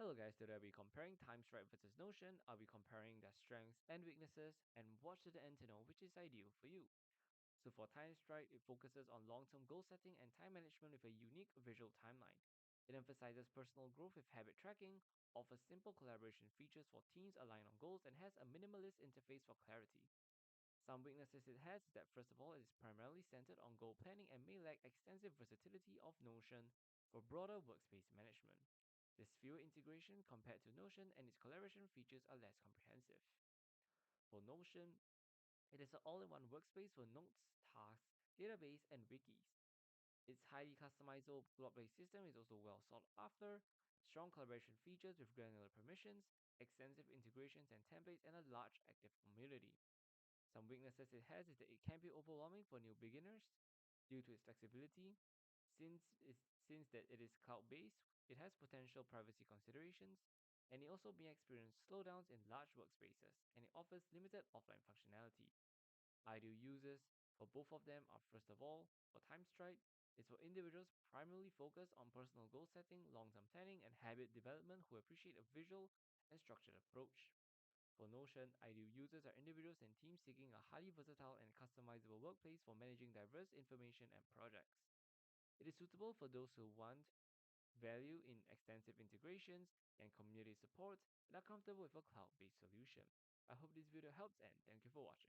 Hello guys, today I'll be comparing TimeStripe versus Notion. I'll be comparing their strengths and weaknesses and watch to the end to know which is ideal for you. So for TimeStripe, it focuses on long-term goal setting and time management with a unique visual timeline. It emphasizes personal growth with habit tracking, offers simple collaboration features for teams aligned on goals, and has a minimalist interface for clarity. Some weaknesses it has is that first of all, it is primarily centered on goal planning and may lack extensive versatility of Notion for broader workspace management. There's fewer integration compared to Notion and its collaboration features are less comprehensive. For Notion, it is an all-in-one workspace for notes, tasks, database, and wikis. Its highly customizable block-based system is also well sought after, strong collaboration features with granular permissions, extensive integrations and templates, and a large active community. Some weaknesses it has is that it can be overwhelming for new beginners due to its flexibility. Since that it is cloud-based, it has potential privacy considerations, and it also may experience slowdowns in large workspaces, and it offers limited offline functionality. Ideal users for both of them are first of all, for TimeStripe, it's for individuals primarily focused on personal goal setting, long-term planning, and habit development who appreciate a visual and structured approach. For Notion, ideal users are individuals and teams seeking a highly versatile and customizable workplace for managing diverse information and projects. It is suitable for those who want value in extensive integrations and community support and are comfortable with a cloud-based solution. I hope this video helps and thank you for watching.